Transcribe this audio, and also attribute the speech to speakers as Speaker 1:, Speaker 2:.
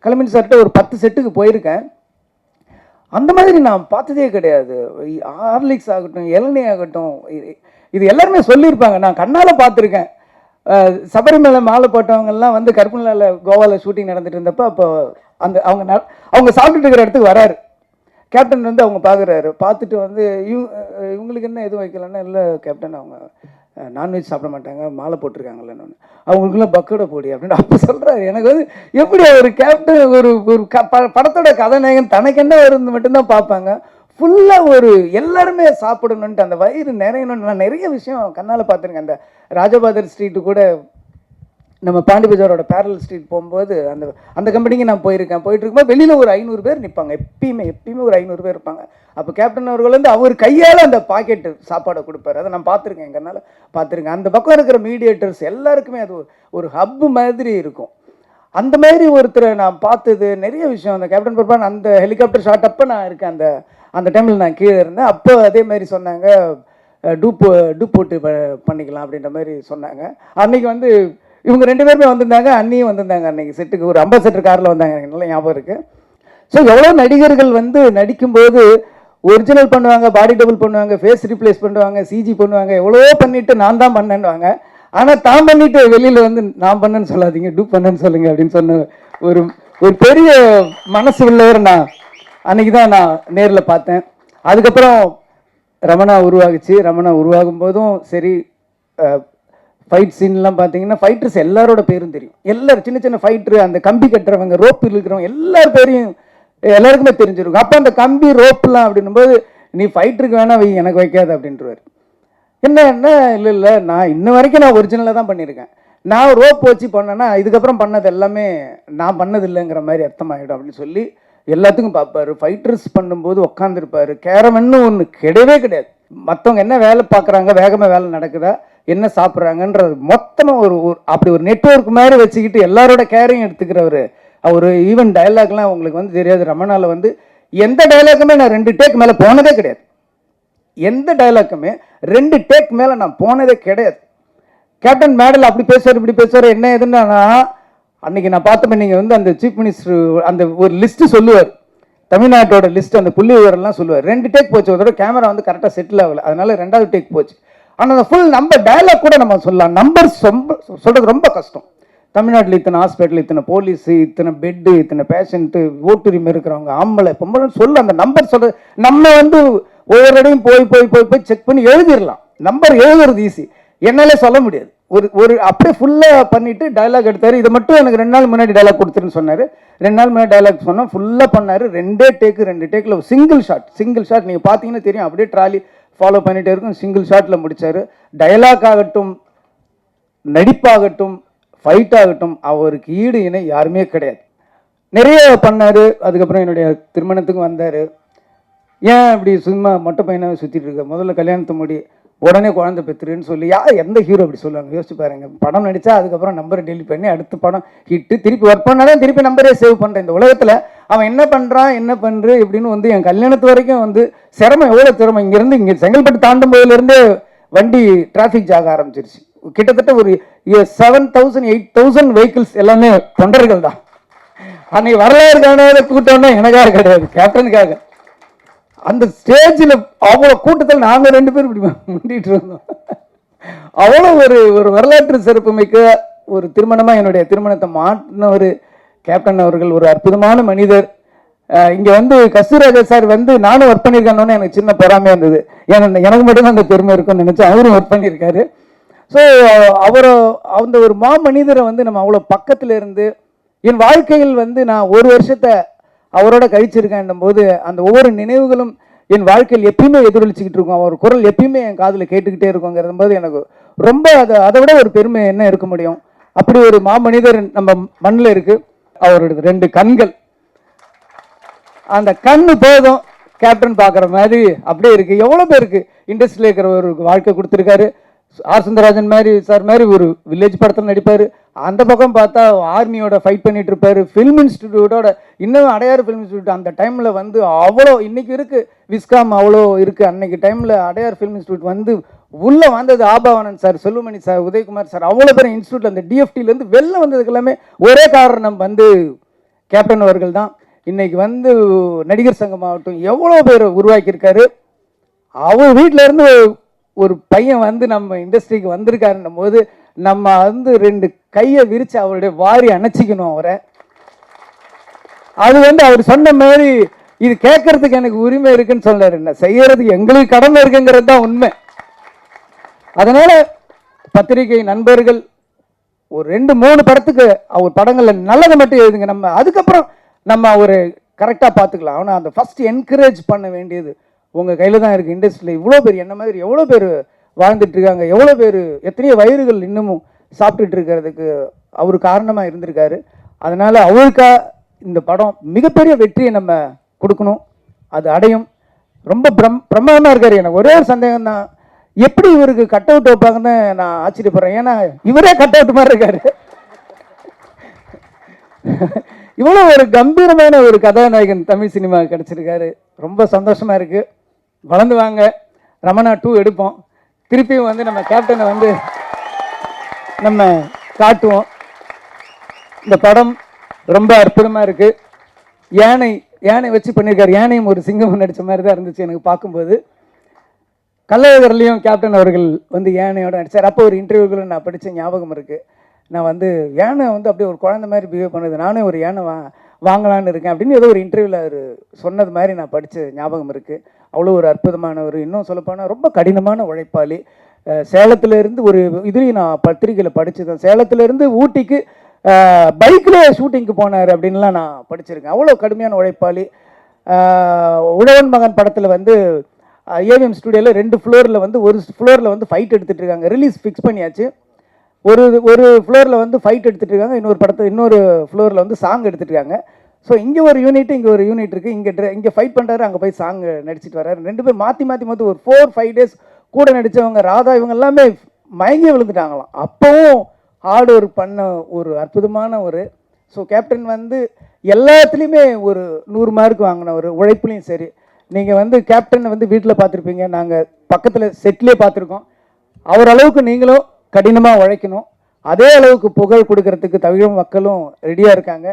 Speaker 1: கலைமணி சார்கிட்ட ஒரு 10 செட்டுக்கு போயிருக்கேன். அந்த மாதிரி நான் பார்த்ததே கிடையாது. ஹார்லிக்ஸ் ஆகட்டும், இளநீ ஆகட்டும், இது எல்லாருமே சொல்லியிருப்பாங்க. நான் கண்ணால் பார்த்துருக்கேன். சபரிமலை மாலை போட்டவங்கெல்லாம் வந்து கற்பூரில் கோவாவில் ஷூட்டிங் நடந்துட்டு இருந்தப்போ அப்போ அந்த அவங்க சாப்பிட்டுட்டு இருக்கிற இடத்துக்கு வராரு. கேப்டன் வந்து அவங்க பார்க்குறாரு. பார்த்துட்டு வந்து இவங்களுக்கு என்ன எதுவும் வைக்கலன்னா, இல்லை கேப்டன் அவங்க நான்வெஜ் சாப்பிட மாட்டாங்க, மாலை போட்டிருக்காங்கல்லன்னு. அவங்களுக்குலாம் பக்கோட போடி அப்படின்னு அப்போ சொல்கிறாரு. எனக்கு வந்து எப்படி ஒரு கேப்டன் ஒரு படத்தோட கதாநாயகன் தனக்கு என்ன வருது மட்டும்தான் பார்ப்பாங்க. ஃபுல்லாக ஒரு எல்லாருமே சாப்பிடணுன்ட்டு அந்த வயிறு நிறையணும்னு நான் நிறைய விஷயம் கண்ணால் பார்த்துருக்கேன். அந்த ராஜபாதர் ஸ்ட்ரீட்டு கூட நம்ம பாண்டி பஜாரோட பேரல் ஸ்ட்ரீட் போகும்போது அந்த கம்பெனிக்கு நான் போயிருக்கேன். போயிட்டு இருக்கும்போது வெளியில் ஒரு 500 பேர் நிற்பாங்க. எப்பயுமே ஒரு 500 பேர் இருப்பாங்க. அப்போ கேப்டன் அவர்கள் வந்து அவர் கையால் அந்த பாக்கெட்டு சாப்பாடை கொடுப்பாரு. அதை நான் பார்த்துருக்கேன், எங்கனால பார்த்துருக்கேன். அந்த பக்கம் இருக்கிற மீடியேட்டர்ஸ் எல்லாருக்குமே அது ஒரு ஹப்பு மாதிரி இருக்கும். அந்த மாதிரி ஒருத்தரை நான் பார்த்தது நிறைய விஷயம். அந்த கேப்டன் பர்பான் அந்த ஹெலிகாப்டர் ஷாட் அப்போ நான் இருக்கேன். அந்த டைமில் நான் கீழே இருந்தேன். அப்போ அதே மாதிரி சொன்னாங்க, டூப் போட்டு பண்ணிக்கலாம் அப்படின்ற மாதிரி சொன்னாங்க. அன்றைக்கி வந்து இவங்க 2 பேருமே வந்திருந்தாங்க, அண்ணியும் வந்திருந்தாங்க. அன்றைக்கி செட்டுக்கு ஒரு அம்பாசடர் காரில் வந்தாங்க, எனக்கு நல்லா ஞாபகம் இருக்குது. ஸோ எவ்வளோ நடிகர்கள் வந்து நடிக்கும்போது ஒரிஜினல் பண்ணுவாங்க, பாடி டபுள் பண்ணுவாங்க, ஃபேஸ் ரீப்ளேஸ் பண்ணுவாங்க, சிஜி பண்ணுவாங்க, எவ்வளோ பண்ணிவிட்டு நான் தான் பண்ணேன்னுவாங்க. ஆனால் தான் பண்ணிவிட்டு வெளியில் வந்து நான் பண்ணேன்னு சொல்லாதீங்க, டூப் பண்ணேன்னு சொல்லுங்கள் அப்படின்னு சொன்ன ஒரு பெரிய மனசு உள்ளவர் நான் அன்றைக்கி தான் நான் நேரில் பார்த்தேன். அதுக்கப்புறம் ரமணா உருவாகுச்சு. ரமணா உருவாகும் போதும் சரி, ஃபைட் சீன்லாம் பார்த்தீங்கன்னா ஃபைட்டர்ஸ் எல்லாரோட பேரும் தெரியும். எல்லாரும் சின்ன சின்ன ஃபைட்ரு, அந்த கம்பி கட்டுறவங்க, ரோப்பு இருக்கிறவங்க எல்லார் பேரையும் எல்லாருக்குமே தெரிஞ்சிருக்கும். அப்போ அந்த கம்பி ரோப்புலாம் அப்படின்னும்போது நீ ஃபைட்டருக்கு வேணா வை, எனக்கு வைக்காது அப்படின்றவர். என்ன இல்லை நான் இன்ன வரைக்கும் நான் ஒரிஜினலாக தான் பண்ணியிருக்கேன். நான் ரோப் வச்சு பண்ணேன்னா இதுக்கப்புறம் பண்ணது எல்லாமே நான் பண்ணது இல்லைங்கிற மாதிரி அர்த்தமாகிடும் அப்படின்னு சொல்லி எல்லாத்துக்கும் பார்ப்பார். ஃபைட்டர்ஸ் பண்ணும்போது உட்காந்துருப்பார். கேரவன்னு ஒன்று கிடையவே கிடையாது. மற்றவங்க என்ன வேலை பார்க்குறாங்க, வேகமாக வேலை நடக்குதா, என்ன சாப்பிட்றாங்கன்றது மொத்தமாக அப்படி ஒரு நெட்வொர்க் மாதிரி வச்சுக்கிட்டு எல்லாரோட கேரையும் எடுத்துக்கிறவர். அவர் ஈவன் டைலாக்லாம் உங்களுக்கு வந்து தெரியாது. ரமணாவில் வந்து எந்த டைலாக்குமே நான் 2 டேக் மேலே போனதே கிடையாது. எந்த டைலாக்குமே 2 டேக் மேலே நான் போனதே கிடையாது. கேப்டன் மேடல் அப்படி பேசுவார், இப்படி பேசுவார், என்ன எதுன்னா அன்றைக்கி நான் பார்த்தப்ப நீங்கள் வந்து அந்த சீஃப் மினிஸ்டர் அந்த ஒரு லிஸ்ட்டு சொல்லுவார், தமிழ்நாட்டோட லிஸ்ட், அந்த புள்ளி விவரம்லாம் சொல்லுவார். 2 டேக் போச்சு. அதோட கேமரா வந்து கரெக்டாக செட்டில் ஆகலை, அதனால 2வது டேக் போச்சு. ஆனால் அந்த ஃபுல் நம்பர் டைலாக் கூட நம்ம சொல்லலாம். நம்பர்ஸ் சொல்கிறது ரொம்ப கஷ்டம். தமிழ்நாட்டில் இத்தனை ஹாஸ்பிட்டல், இத்தனை போலீஸு, இத்தனை பெட்டு, இத்தனை பேஷண்ட்டு, ஓட்டுரிமை இருக்கிறவங்க, ஆம்பளை பொம்பளைன்னு சொல்ல அந்த நம்பர் சொல்கிறது நம்ம வந்து ஒவ்வொரு இடையும் போய் செக் பண்ணி எழுதிடலாம். நம்பர் எழுதுறது ஈஸி, என்னாலே சொல்ல முடியாது. ஒரு அப்படியே ஃபுல்லாக பண்ணிவிட்டு டைலாக் எடுத்தார். இதை மட்டும் எனக்கு 2 நாள் முன்னாடி டைலாக் கொடுத்துருன்னு சொன்னார். 2 நாள் முன்னாடி டைலாக் சொன்னால் ஃபுல்லாக பண்ணார். 2 டேக்கில் சிங்கிள் ஷாட் நீங்கள் பார்த்தீங்கன்னா தெரியும். அப்படியே ட்ராலி ஃபாலோ பண்ணிகிட்டே இருக்கும். சிங்கிள் ஷாட்டில் முடித்தார். டைலாக் ஆகட்டும், நடிப்பாகட்டும், ஃபைட் ஆகட்டும், அவருக்கு ஈடு இணை யாருமே கிடையாது. நிறைய பண்ணார். அதுக்கப்புறம் என்னுடைய திருமணத்துக்கும் வந்தார். ஏன் இப்படி சும்மா மொட்டை பையனாக சுற்றிட்டு இருக்க, முதல்ல கல்யாணத்தை முடி, உடனே குழந்தை பெற்றுருன்னு சொல்லி எந்த ஹீரோ அப்படி சொல்லுவாங்க? யோசிச்சு பாருங்க. படம் நடித்தா அதுக்கப்புறம் நம்பரை டெலிட் பண்ணி அடுத்த படம் ஹிட்டு, திருப்பி ஒர்க் பண்ணாலும் திருப்பி நம்பரே சேவ் பண்ணுறேன். இந்த உலகத்தில் அவன் என்ன பண்ணுறான், என்ன பண்ணுற இப்படின்னு வந்து என் கல்யாணத்து வரைக்கும் வந்து சிரமம், எவ்வளோ சிரமம். இங்கேருந்து இங்கே செங்கல்பட்டு தாண்டும் போதிலேருந்து வண்டி டிராஃபிக் ஜாக ஆரம்பிச்சிருச்சு. கிட்டத்தட்ட ஒரு 7,000 8,000 வெஹிக்கிள்ஸ் எல்லாமே தொண்டர்கள் தான். அன்னைக்கு வரலாறு காணாத கூட்டம்னா எனக்காக கிடையாது, கேப்டனுக்காக. அந்த ஸ்டேஜில் அவ்வளோ கூட்டத்தில் நாங்கள் 2 பேரும் இப்படி முண்டிட்டு இருந்தோம். அவ்வளோ ஒரு வரலாற்று சிறப்பு மிக்க ஒரு திருமணமாக என்னுடைய திருமணத்தை மாற்றின ஒரு கேப்டன் அவர்கள் ஒரு அற்புதமான மனிதர். இங்கே வந்து கஸ்தூராஜா சார் வந்து நானும் ஒர்க் பண்ணியிருக்கேன்னு எனக்கு சின்ன பொறாமையாக இருந்தது. ஏன்னா எனக்கு மட்டும்தான் அந்த பெருமை இருக்கும்னு நினச்சி அவரும் ஒர்க் பண்ணியிருக்காரு. ஸோ அந்த ஒரு மனிதரை வந்து நம்ம அவ்வளோ பக்கத்தில் இருந்து என் வாழ்க்கையில் வந்து நான் 1 வருஷத்தை அவரோட கழிச்சிருக்கேன் போது அந்த ஒவ்வொரு நினைவுகளும் என் வாழ்க்கையில் எப்பயுமே எதிரொலிச்சுக்கிட்டு இருக்கும். அவர் குரல் எப்பயுமே என் காதில் கேட்டுக்கிட்டே இருக்குங்கிறது போது எனக்கு ரொம்ப அதை விட ஒரு பெருமை என்ன இருக்க முடியும். அப்படி ஒரு மாமனிதர் நம்ம மண்ணில் இருக்குது. அவரோட 2 கண்கள், அந்த கண்ணு போதும் கேப்டன் பார்க்குற மாதிரி அப்படியே இருக்குது. எவ்வளோ பேருக்கு இண்டஸ்ட்ரியில் இருக்கிற ஒரு வாழ்க்கை கொடுத்துருக்காரு. ஆர் சுந்தரராஜன் மாதிரி சார் மாதிரி ஒரு வில்லேஜ் படத்தில் நடிப்பார். அந்த பக்கம் பார்த்தா ஆர்மியோட ஃபைட் பண்ணிட்டு இருப்பார். ஃபிலிம் இன்ஸ்டிடியூட்டோட இன்னும் அடையாறு ஃபிலிம் இன்ஸ்டியூட் அந்த டைமில் வந்து அவ்வளோ, இன்றைக்கி இருக்குது விஸ்காம் அவ்வளோ இருக்குது. அன்றைக்கி டைமில் அடையாறு ஃபிலிம் இன்ஸ்டியூட் வந்து உள்ளே வந்தது Aabavanan sir, Selvamani sir, Udhayakumar sir, அவ்வளோ பேர் இன்ஸ்டியூட்டில் அந்த டிஎஃப்டிலேருந்து வெளில வந்ததுக்கு எல்லாமே ஒரே காரணம் வந்து கேப்டன் அவர்கள் தான். இன்னைக்கு வந்து நடிகர் சங்கமாகட்டும் எவ்வளோ பேர் உருவாக்கியிருக்காரு. அவர் வீட்டில இருந்து ஒரு பையன் வந்து நம்ம இண்டஸ்ட்ரிக்கு வந்திருக்காருன்னும் போது நம்ம வந்து 2 கையை விரித்து அவருடைய வாரி அணைச்சிக்கணும் அவரை. அது வந்து அவர் சொன்ன மாதிரி இது கேட்கறதுக்கு எனக்கு உரிமை இருக்குன்னு சொன்னார். என்ன செய்யறதுக்கு எங்களுக்கு கடமை இருக்குங்கிறது தான் உண்மை. அதனால பத்திரிகை நண்பர்கள் ஒரு 2-3 படத்துக்கு அவர் படங்கள்ல நல்லதை மட்டும் எழுதுங்க. நம்ம அதுக்கப்புறம் நம்ம ஒரு கரெக்டாக பார்த்துக்கலாம். ஆனால் அந்த ஃபர்ஸ்ட் என்கரேஜ் பண்ண வேண்டியது உங்கள் கையில் தான் இருக்குது. இண்டஸ்ட்ரியில் இவ்வளோ பேர் என்ன மாதிரி எவ்வளோ பேர் வாழ்ந்துட்டு இருக்காங்க, எவ்வளோ பேர் எத்தனையோ வயிறுகள் இன்னமும் சாப்பிட்டுட்டு இருக்கிறதுக்கு அவர் காரணமாக இருந்திருக்காரு. அதனால் அவருக்கா இந்த படம் மிகப்பெரிய வெற்றியை நம்ம கொடுக்கணும். அது அடையும். ரொம்ப பிரமாதமாக இருக்கார். எனக்கு ஒரே ஒரு சந்தேகம் தான், எப்படி இவருக்கு கட் அவுட் வைப்பாங்கன்னு நான் ஆச்சரியப்படுறேன். ஏன்னா இவரே கட் அவுட் மாதிரி இருக்காரு. இவ்வளோ ஒரு கம்பீரமான ஒரு கதாநாயகன் தமிழ் சினிமா கிடச்சிருக்காரு. ரொம்ப சந்தோஷமாக இருக்குது. வளர்ந்து வாங்க. ரமணா 2 எடுப்போம். திருப்பியும் வந்து நம்ம கேப்டனை வந்து நம்ம காட்டுவோம். இந்த படம் ரொம்ப அற்புதமாக இருக்குது. யானை வச்சு பண்ணியிருக்காரு. யானையும் ஒரு சிங்கம் நடித்த மாதிரி தான் இருந்துச்சு எனக்கு பார்க்கும்போது. கள்ளழகர்லேயும் கேப்டன் அவர்கள் வந்து யானையோட நடித்தார். அப்போ ஒரு இன்டர்வியூக்குள்ள நான் படித்த ஞாபகம் இருக்குது. நான் வந்து யானை வந்து அப்படியே ஒரு குழந்தை மாதிரி பிஹேவ் பண்ணுது, நானே ஒரு யானை வாங்கலான்னு இருக்கேன் அப்படின்னு ஏதோ ஒரு இன்டர்வியூவில் அவர் சொன்னது மாதிரி நான் படித்த ஞாபகம் இருக்குது. அவ்வளோ ஒரு அற்புதமானவர். இன்னும் சொல்லப்போனால் ரொம்ப கடினமான உழைப்பாளி. சேலத்திலேருந்து ஒரு இதுலேயும் நான் பத்திரிகையில் படிச்சுதான், சேலத்திலேருந்து ஊட்டிக்கு பைக்கில் ஷூட்டிங்க்கு போனார் அப்படின்லாம் நான் படிச்சிருக்கேன். அவ்வளோ கடுமையான உழைப்பாளி. உழவன் மகன் படத்தில் வந்து ஏவிஎம் ஸ்டுடியோவில் 2 ஃப்ளோரில் வந்து ஒரு ஃப்ளோரில் வந்து ஃபைட் எடுத்துகிட்டு இருக்காங்க. ரிலீஸ் ஃபிக்ஸ் பண்ணியாச்சு. ஒரு ஃப்ளோரில் வந்து ஃபைட் எடுத்துகிட்டு இருக்காங்க, இன்னொரு ஃப்ளோரில் வந்து சாங் எடுத்துகிட்டு இருக்காங்க. ஸோ இங்கே ஒரு யூனிட், இங்கே ஒரு யூனிட் இருக்குது. இங்கே ஃபைட் பண்ணுறாரு, அங்கே போய் சாங் நடிச்சிட்டு வர்றாரு. 2 பேர் மாற்றி ஒரு 4-5 டேஸ் கூட நடித்தவங்க. ராதா இவங்க எல்லாமே மயங்கி விழுந்துட்டாங்களாம். அப்போவும் ஹார்ட் ஒர்க் பண்ண ஒரு அற்புதமான ஒரு ஸோ கேப்டன் வந்து எல்லாத்துலேயுமே ஒரு 100 மார்க் வாங்கினவர். உழைப்புலையும் சரி. நீங்கள் வந்து கேப்டனை வந்து வீட்டில் பார்த்துருப்பீங்க, நாங்கள் பக்கத்தில் செட்லேயே பார்த்துருக்கோம். அவர் அளவுக்கு நீங்களும் கடினமாக உழைக்கணும். அதே அளவுக்கு புகழ் கொடுக்கறதுக்கு தமிழ் மக்களும் ரெடியாக இருக்காங்க.